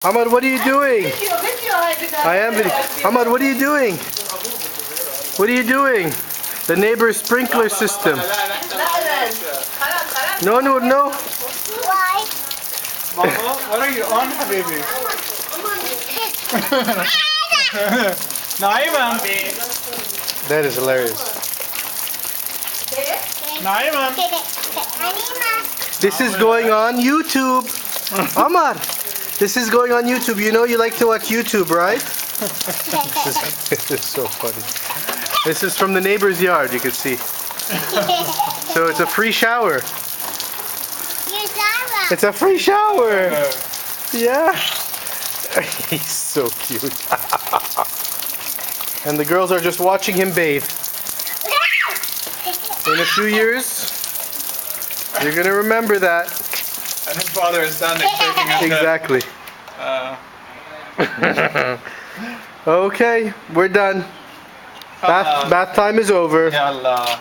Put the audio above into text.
Ahmad, what are you doing? I am video. Ahmad, what are you doing? What are you doing? The neighbor's sprinkler system. No, no, no. Why? What are you on, Habibi? Naiman. That is hilarious. Naiman. This is going on YouTube. Ahmad, this is going on YouTube. You know you like to watch YouTube, right? This is so funny. This is from the neighbor's yard, you can see. So it's a free shower. It's a free shower. Yeah. He's so cute. And the girls are just watching him bathe. In a few years, you're gonna remember that. And his father is standing shaking his head. Exactly. Okay, we're done. Bath time is over. Yalla.